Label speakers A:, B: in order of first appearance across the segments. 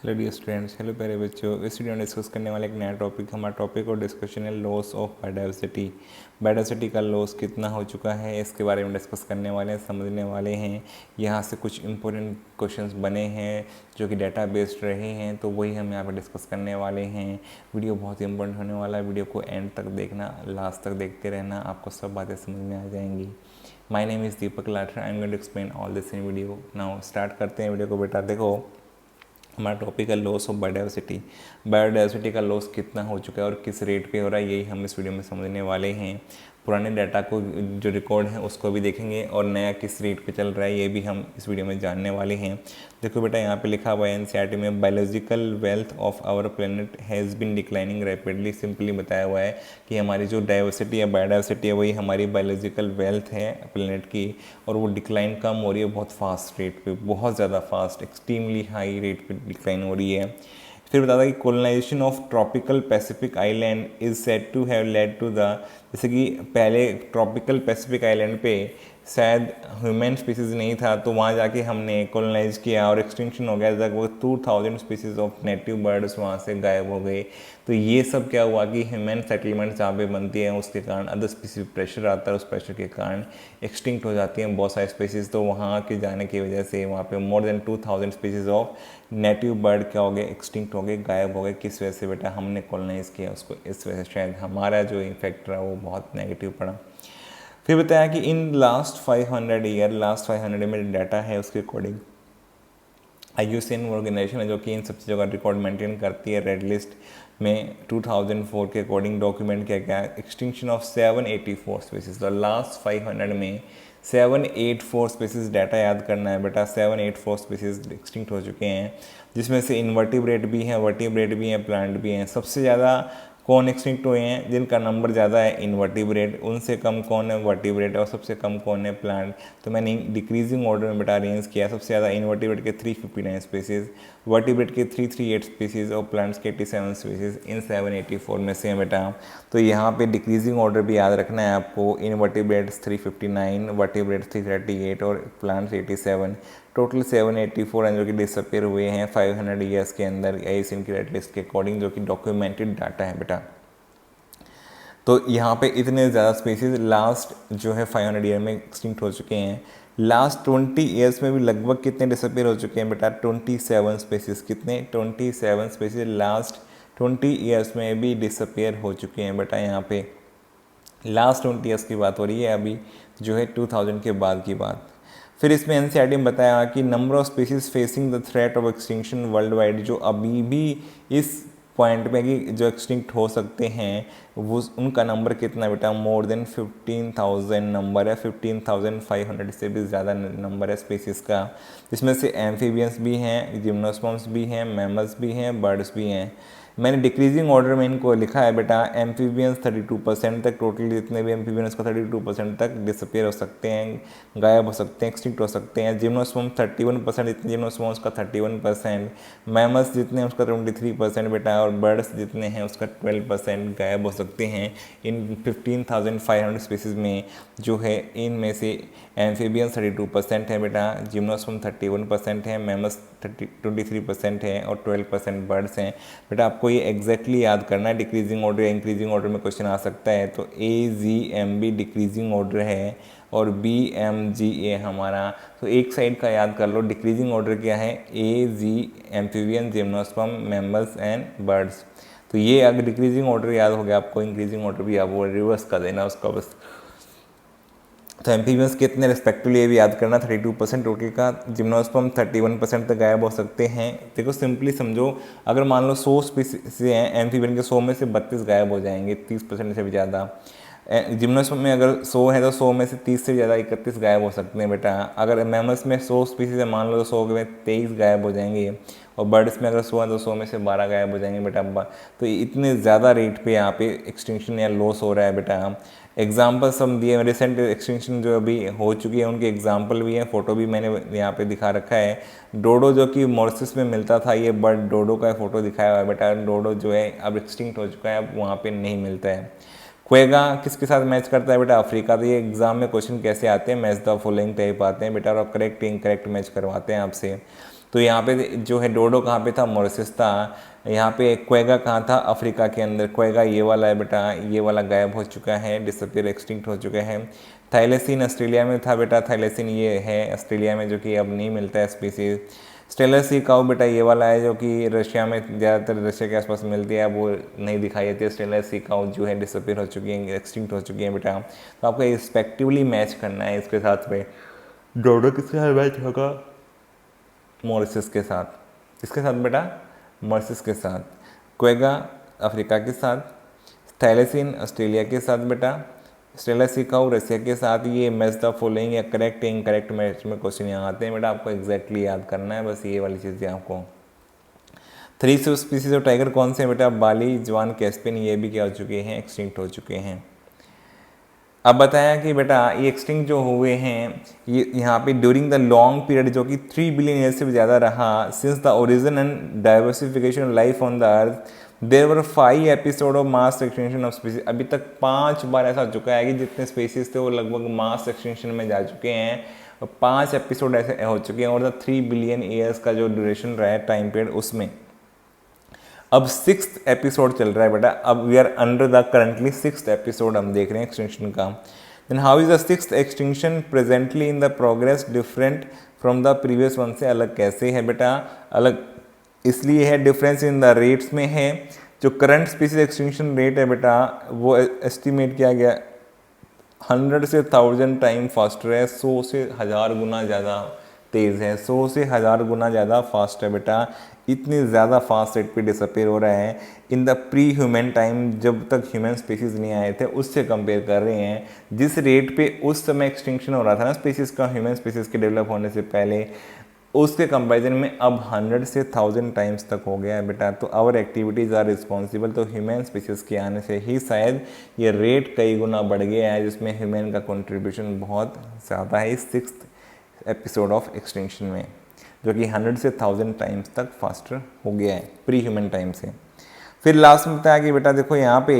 A: Hello dear students, hello प्यारे बच्चों। इस वीडियो में डिस्कस करने वाले एक नया टॉपिक, हमारा टॉपिक और डिस्कशन है लॉस ऑफ बायोडाइवर्सिटी। बायोडाइवर्सिटी का लॉस कितना हो चुका है, इसके बारे में डिस्कस करने वाले हैं, समझने वाले हैं। यहाँ से कुछ इंपॉर्टेंट क्वेश्चंस बने हैं जो कि डाटा बेस्ड रहे हैं, तो वही हम यहाँ पर डिस्कस करने वाले हैं। वीडियो बहुत ही इंपॉर्टेंट होने वाला है, वीडियो को एंड तक देखना, लास्ट तक देखते रहना, आपको सब बातें समझ में आ जाएंगी। My name is Deepak Lathar, I am going to explain all this in video. Now start करते हैं वीडियो को। बेटा देखो, हमारा टॉपिक है लॉस ऑफ बायोडाइवर्सिटी। बायोडाइवर्सिटी का लॉस कितना हो चुका है और किस रेट पे हो रहा है, यही हम इस वीडियो में समझने वाले हैं। पुराने डाटा को जो रिकॉर्ड है उसको भी देखेंगे और नया किस रेट पे चल रहा है ये भी हम इस वीडियो में जानने वाले हैं। देखो बेटा, यहाँ पे लिखा हुआ है एनसीईआरटी में, biological wealth of our planet has been declining rapidly. Simply बताया हुआ है कि हमारी जो डाइवर्सिटी है, बायोडाइवर्सिटी है, वही हमारी बायोलॉजिकल वेल्थ है प्लेनेट की, और वो डिक्लाइन कम हो रही है बहुत फास्ट रेट पे, बहुत ज़्यादा फास्ट, एक्सट्रीमली हाई रेट पे डिक्लाइन हो रही है। फिर बताता है कि colonisation of tropical Pacific island is said to have led to the, जैसे कि पहले ट्रॉपिकल पैसिफिक आइलैंड पे शायद ह्यूमन स्पीसीज नहीं था, तो वहाँ जाके हमने कोलोनाइज किया और एक्सटिंक्शन हो गया, लगभग 2000 स्पीसीज ऑफ नेटिव बर्ड्स वहाँ से गायब हो गए। तो ये सब क्या हुआ कि ह्यूमन सेटलमेंट्स जहाँ पे बनती हैं उसके कारण अदर स्पीसीज प्रेशर आता है, उस प्रेशर के कारण एक्सटिंक्ट हो जाती हैं बहुत सारी स्पीसीज। तो वहाँ के जाने की वजह से वहाँ पे more than 2000 species of native bird क्या हो गए, एक्सटिंक्ट हो गए, गायब हो गए। किस वजह से बेटा? हमने कॉलोनाइज किया उसको, इस वजह से शायद हमारा जो इफेक्ट रहा वो बहुत नेगेटिव पड़ा। फिर बताया कि इन लास्ट 500 ईयर, लास्ट 500 में डाटा है उसके अकॉर्डिंग IUCN ऑर्गेनाइजेशन है जो कि इन सब चीज़ों का रिकॉर्ड मेंटेन करती है। रेड लिस्ट में 2004 के अकॉर्डिंग डॉक्यूमेंट किया गया एक्सटिंक्शन ऑफ 784 स्पीसीज। तो लास्ट 500 में 784 स्पीसीज डाटा याद करना है बेटा। 784 स्पीसीज एक्सटिंक्ट हो चुके हैं, जिसमें से इनवर्टिब्रेट भी हैं, वर्टिब्रेट भी हैं, प्लांट भी हैं। सबसे ज़्यादा कौन एक्सटिंक्ट हुए हैं? जिनका नंबर ज़्यादा है इनवर्टिब्रेट, उनसे कम कौन है? वर्टिब्रेट, और सबसे कम कौन है? प्लांट। तो मैंने डिक्रीजिंग ऑर्डर में बेटा अरेंज किया। सबसे ज़्यादा इनवर्टिब्रेट के 359 स्पीसीज, वर्टिब्रेट के 338 स्पीसीज और प्लांट्स के 87 स्पीसीज इन 784 में से हैं बेटा। तो यहाँ पे डिक्रीजिंग ऑर्डर भी याद रखना है आपको। इनवर्टिब्रेट्स 359, वर्टिब्रेट्स 338 और प्लांट्स 87। टोटल 784 हैं जो कि डिसअपेयर हुए हैं 500 ईयर्स के अंदर IUCN की रेड लिस्ट के अकॉर्डिंग, जो कि डॉक्यूमेंटेड डाटा है बेटा। तो यहाँ पे इतने ज़्यादा स्पीसीज लास्ट जो है 500 ईयर में एक्सटिंक्ट हो चुके हैं। लास्ट 20 ईयर्स में भी लगभग कितने डिसअपेयर हो चुके हैं बेटा? 27 स्पीसीज। कितने? 27 स्पीसीज लास्ट 20 ईयर्स में भी डिसअपेयर हो चुके हैं बेटा। यहाँ पे लास्ट 20 ईयर्स की बात हो रही है, अभी जो है 2000 के बाद की बात। फिर इसमें एनसीईआरटी में बताया कि number of species facing the threat of extinction world wide, जो अभी भी इस पॉइंट पे कि जो एक्सटिंक्ट हो सकते हैं, वो उनका नंबर कितना बेटा? मोर देन 15,000 नंबर है, 15,500 से भी ज़्यादा नंबर है स्पीसीज़ का। जिसमें से एम्फीबियंस भी हैं, जिम्नोस्पर्म्स भी हैं, मैमल्स भी हैं, बर्ड्स भी हैं। मैंने डिक्रीजिंग ऑर्डर में इनको लिखा है बेटा। एम्फीबियंस 32% तक, टोटल जितने भी एम्फीबियंस का 32% तक डिसअपेयर हो सकते हैं, गायब हो सकते हैं, एक्सटिंक्ट हो सकते हैं। जिम्नोस्पर्म 31%, जितने जिम्नोस्पर्म्स का 31%, मैमल्स जितने हैं उसका 23% बेटा, और बर्ड्स जितने हैं उसका 12% गायब हो सकते हैं इन 15,500 स्पीसीज में जो है। इनमें से एम्फीबियंस 32% है बेटा, जिम्नोस्पर्म 31% है, मैमल्स 23% है और 12% बर्ड्स हैं बेटा। आपको ये एग्जैक्टली याद करना है। डिक्रीजिंग ऑर्डर या इंक्रीजिंग ऑर्डर में क्वेश्चन आ सकता है। तो AGMB डिक्रीजिंग ऑर्डर है और BMGA हमारा, तो एक साइड का याद कर लो। डिक्रीजिंग ऑर्डर क्या है? AG amphibian, gymnosperm, mammals and birds. तो ये अगर डिक्रीजिंग ऑर्डर याद हो गया आपको, इंक्रीजिंग ऑर्डर भी आप वो रिवर्स कर देना उसका बस। तो एम्फीबियंस कितने रिस्पेक्टिवली ये भी याद करना, 32% टोटल का। जिम्नोस्पर्म 31% तक गायब हो सकते हैं। देखो सिंपली समझो, अगर मान लो 100 स्पीसीज हैं एम्फीबियन के, 100 में से 32 गायब हो जाएंगे, 30% से भी ज़्यादा। जिम्नोस्पर्म में अगर 100 है तो 100 में से 30 से ज़्यादा 31 गायब हो सकते हैं बेटा। अगर मैमल्स में 100 स्पीसीज है, मान लो तो 100 में 23 गायब हो जाएंगे, और बर्ड्स में अगर 100 है तो 100 में से 12 गायब हो जाएंगे बेटा। तो इतने ज़्यादा रेट पे यहाँ पे एक्सटिंक्शन या लॉस हो रहा है बेटा। एग्जाम्पल्स हम दिए, रिसेंट एक्सटिंक्शन जो अभी हो चुकी है उनके एग्जाम्पल भी हैं, फ़ोटो भी मैंने यहाँ पे दिखा रखा है। डोडो जो कि मॉरिशस में मिलता था, ये बर्ड डोडो का फ़ोटो दिखाया हुआ है बेटा। डोडो जो है अब एक्सटिंक्ट हो चुका है, अब वहाँ पे नहीं मिलता है। क्वेगा किसके साथ मैच करता है बेटा? अफ्रीका। तो ये एग्जाम में क्वेश्चन कैसे आते हैं? मैच द फॉलोइंग टाइप आते हैं बेटा, और करेक्ट इनकरेक्ट मैच करवाते हैं आपसे। तो यहाँ पे जो है डोडो कहाँ पे था, मॉरिशस था। यहाँ पे क्वेगा कहाँ था, अफ्रीका के अंदर। क्वेगा ये वाला है बेटा, ये वाला गायब हो चुका है, डिसअपियर एक्सटिंक्ट हो चुका है। थाइलेसिन ऑस्ट्रेलिया में था बेटा, थाइलेसिन ये है ऑस्ट्रेलिया में, जो कि अब नहीं मिलता है स्पीसीज। स्टेलर सी काऊ बेटा ये वाला है, जो कि रशिया में ज़्यादातर रशिया के आसपास मिलती है, वो नहीं दिखाई देती है। स्टेलर सी काऊ जो है डिसअपियर हो चुकी है, एक्सटिंक्ट हो चुकी है बेटा। तो आपको रिस्पेक्टिवली मैच करना है इसके साथ में। डोडो किसके साथ मैच होगा, मॉरिशस के साथ। किसके साथ बेटा, मॉरिशस के साथ। क्वेगा अफ्रीका के साथ, थाइलेसिन ऑस्ट्रेलिया के साथ बेटा, स्टेलर सी काऊ रशिया के साथ। ये मैच द फॉलोइंग या करेक्ट इनकरेक्ट मैच में क्वेश्चन यहाँ आते हैं बेटा, आपको एग्जैक्टली याद करना है बस ये वाली चीज़ें आपको। 3 सब स्पीसीज ऑफ टाइगर कौन से हैं बेटा, बाली, जवान, कैस्पियन, ये भी क्या हो चुके हैं, एक्सटिंक्ट हो चुके हैं। अब बताया कि बेटा ये एक्सटिंक्ट जो हुए हैं ये यहाँ पे ड्यूरिंग द लॉन्ग पीरियड जो कि 3 बिलियन ईयर से भी ज़्यादा रहा, since the origin and diversification of life on the earth there were 5 episode of mass extinction of species. अभी तक 5 बार ऐसा हो चुका है कि जितने स्पीसीज थे वो लगभग मास एक्सटिंक्शन में जा चुके हैं। 5 एपिसोड ऐसे हो चुके हैं और द 3 बिलियन ईयर्स का जो ड्यूरेशन रहा है टाइम पीरियड उसमें अब 6th एपिसोड चल रहा है बेटा। अब we are under the currently 6th episode हम देख रहे हैं एक्सटिंक्शन का। Then how is the 6th extinction presently in the progress different from the previous one से अलग कैसे है बेटा, अलग इसलिए है डिफरेंस इन द रेट्स में है। जो करंट स्पीसीज एक्सटिंक्शन रेट है बेटा वो एस्टिमेट किया गया 100 से 1000 टाइम फास्टर है, 100 से 1000 गुना ज़्यादा तेज़ है, 100 से 1000 गुना ज़्यादा फास्ट है बेटा। इतनी ज़्यादा फास्ट रेट पे डिसअपेयर हो रहा है in the pre human time, जब तक ह्यूमन स्पीसीज नहीं आए थे उससे कंपेयर कर रहे हैं। जिस रेट पे उस समय एक्सटिंक्शन हो रहा था ना स्पीसीज का, ह्यूमन स्पीसीज के डेवलप होने से पहले, उसके कंपैरिजन में अब 100 से 1000 टाइम्स तक हो गया है बेटा। तो आवर एक्टिविटीज़ आर रिस्पॉन्सिबल, तो ह्यूमन स्पीसीज के आने से ही शायद ये रेट कई गुना बढ़ गया है, जिसमें ह्यूमन का कंट्रीब्यूशन बहुत ज़्यादा है इस 6th एपिसोड ऑफ एक्सटिंक्शन में, जो कि 100 से 1000 टाइम्स तक फास्टर हो गया है प्री ह्यूमन टाइम से। फिर लास्ट में बताया कि बेटा देखो यहाँ पे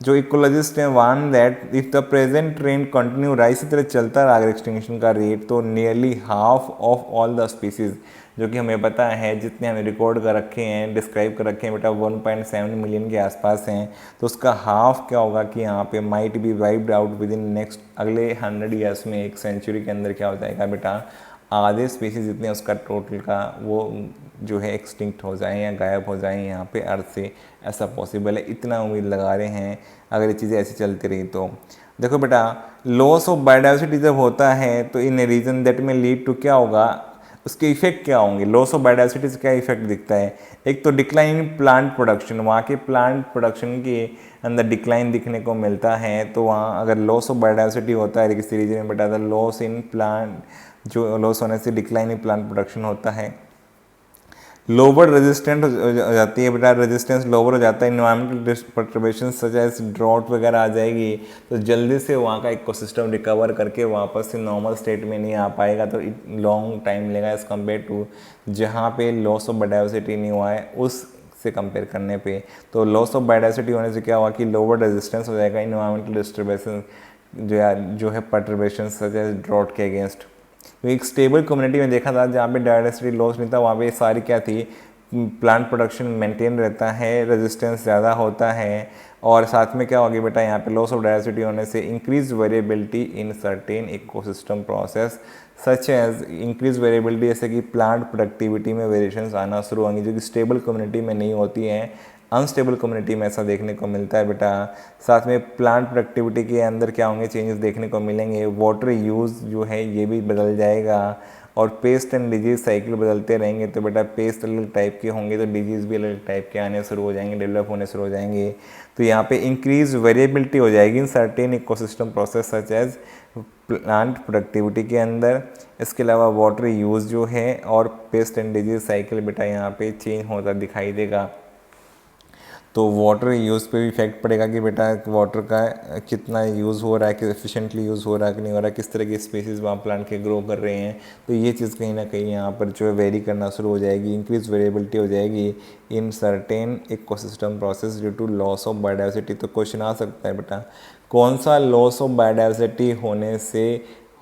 A: जो इकोलॉजिस्ट हैं warn that if the present trend continue rise इसी तरह चलता रहा अगर एक्सटिंक्शन का रेट, तो nearly half of all the species, जो कि हमें पता है जितने हमें रिकॉर्ड कर रखे हैं, डिस्क्राइब कर रखे हैं बेटा 1.7 मिलियन के आसपास हैं, तो उसका हाफ क्या होगा कि यहाँ पे might be wiped out with in next अगले 100 ईयर्स में, एक सेंचुरी के अंदर क्या हो जाएगा बेटा, आधे स्पीसीज जितने उसका टोटल का वो जो है एक्सटिंक्ट हो जाएं या गायब हो जाएं यहाँ पे अर्थ से, ऐसा पॉसिबल है। इतना उम्मीद लगा रहे हैं अगर ये चीज़ें ऐसी चलती रही तो। देखो बेटा लॉस ऑफ बायोडाइवर्सिटी जब होता है तो इन रीजन दैट में लीड टू क्या होगा, उसके इफेक्ट क्या होंगे। लॉस ऑफ बायोडाइवर्सिटी से क्या इफेक्ट दिखता है, एक तो डिक्लाइन इन प्लांट प्रोडक्शन, वहाँ के प्लांट प्रोडक्शन के अंदर डिक्लाइन दिखने को मिलता है। तो वहाँ अगर लॉस ऑफ बायोडाइवर्सिटी होता है किसी रीजन में बेटा, तो लॉस इन प्लांट, जो लॉस होने से डिक्लाइन इन प्लांट प्रोडक्शन होता है। लोअर रेजिस्टेंट हो जाती है बेटा, रेजिस्टेंस लोअर हो जाता है, environmental perturbation such as drought वगैरह आ जाएगी, तो जल्दी से वहाँ का इकोसिस्टम रिकवर करके वापस से नॉर्मल स्टेट में नहीं आ पाएगा, तो लॉन्ग टाइम लेगा एज़ कम्पेयर टू जहाँ पे लॉस ऑफ बायोडाइवर्सिटी नहीं हुआ है उस से कंपेयर करने पे। तो लॉस ऑफ बायोडाइवर्सिटी होने से क्या हुआ कि लोअर रेजिस्टेंस हो जाएगा इन्वायरमेंटल डिस्टर्बेशन जो है पर्टर्बेशन सच एज ड्रॉट के अगेंस्ट। तो एक स्टेबल कम्युनिटी में देखा था जहाँ पे डायवर्सिटी लॉस नहीं था, वहाँ पे सारी क्या थी, प्लांट प्रोडक्शन मेंटेन रहता है, रेजिस्टेंस ज़्यादा होता है, और साथ में क्या होगी बेटा यहाँ पे लॉस ऑफ डायवर्सिटी होने से increase variability in certain ecosystem process such as increase variability, जैसे कि प्लांट प्रोडक्टिविटी में वेरिएशंस आना शुरू होंगी जो कि स्टेबल कम्युनिटी में नहीं होती हैं, अनस्टेबल कम्युनिटी में ऐसा देखने को मिलता है बेटा। साथ में प्लांट प्रोडक्टिविटी के अंदर क्या होंगे, चेंजेस देखने को मिलेंगे, वाटर यूज़ जो है ये भी बदल जाएगा, और पेस्ट एंड डिजीज़ साइकिल बदलते रहेंगे। तो बेटा पेस्ट अलग टाइप के होंगे तो डिजीज़ भी अलग टाइप के आने शुरू हो जाएंगे, डेवलप होने शुरू हो जाएंगे। तो यहाँ पे इंक्रीज वेरिएबिलिटी हो जाएगी in certain ecosystem process such as plant productivity के अंदर। इसके अलावा वाटर यूज़ जो है और पेस्ट एंड डिजीज़ साइकिल बेटा यहाँ पे चेंज होता दिखाई देगा। तो वाटर यूज़ पे भी इफेक्ट पड़ेगा कि बेटा वाटर का कितना यूज़ हो रहा है, कि एफिशिएंटली यूज़ हो रहा है कि नहीं हो रहा है, किस तरह की स्पीसीज़ वहाँ प्लांट के ग्रो कर रहे हैं। तो ये चीज़ कहीं ना कहीं यहाँ पर जो है वेरी करना शुरू हो जाएगी, इंक्रीज वेरिएबिलिटी हो जाएगी in certain ecosystem process due to loss of biodiversity. तो क्वेश्चन आ सकता है बेटा कौन सा लॉस ऑफ बायोडाइवर्सिटी होने से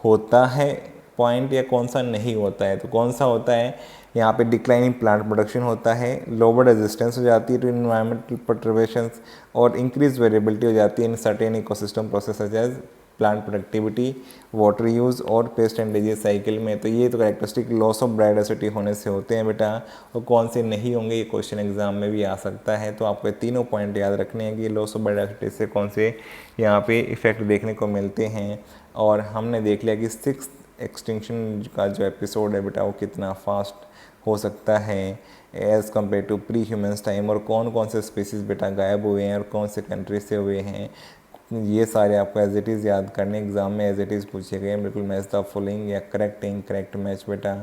A: होता है पॉइंट, या कौन सा नहीं होता है। तो कौन सा होता है, यहाँ पे डिक्लाइनिंग प्लांट प्रोडक्शन होता है, लोअर रेजिस्टेंस हो जाती है टू इन्वायरमेंटल परटर्बेशंस और इंक्रीज वेरिएबिलिटी हो जाती है in certain ecosystem process such as plant productivity, water use और पेस्ट एंड डिजीज साइकिल में। तो ये तो कैरेक्टरिस्टिक लॉस ऑफ बायोडाइवर्सिटी होने से होते हैं बेटा, और कौन से नहीं होंगे ये क्वेश्चन एग्जाम में भी आ सकता है। तो आपको तीनों पॉइंट याद रखने हैं कि लॉस ऑफ बायोडाइवर्सिटी से कौन से यहाँ पे इफेक्ट देखने को मिलते हैं। और हमने देख लिया कि 6th एक्सटिंक्शन का जो एपिसोड है बेटा वो कितना फास्ट हो सकता है as compare to pre humans time, और कौन कौन से स्पीसीज़ बेटा गायब हुए हैं और कौन से कंट्री से हुए हैं। ये सारे आपको एज इट इज़ याद करने, एग्जाम में एज इट इज़ पूछे गए, बिल्कुल मैच द फॉलोइंग या करेक्ट इनकरेक्ट मैच बेटा।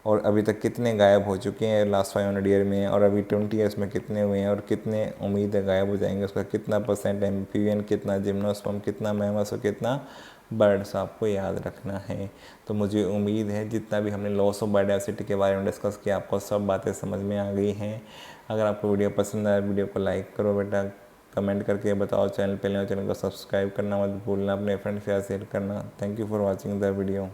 A: और अभी तक कितने गायब हो चुके हैं लास्ट 500 ईयर में, और अभी 20 ईयर्स में कितने हुए हैं, और कितने उम्मीद है गायब हो जाएंगे, उसका कितना % एम्फीबियन, कितना जिम्नोस्पर्म, कितना मैमल्स और कितना बर्ड्स आपको याद रखना है। तो मुझे उम्मीद है जितना भी हमने लॉस ऑफ बायोडाइवर्सिटी के बारे में डिस्कस किया आपको सब बातें समझ में आ गई हैं। अगर आपको वीडियो पसंद आए वीडियो को लाइक करो बेटा, कमेंट करके बताओ, चैनल पे नए हो चैनल को सब्सक्राइब करना मत भूलना, अपने फ्रेंड्स के साथ शेयर करना। Thank you for watching the video.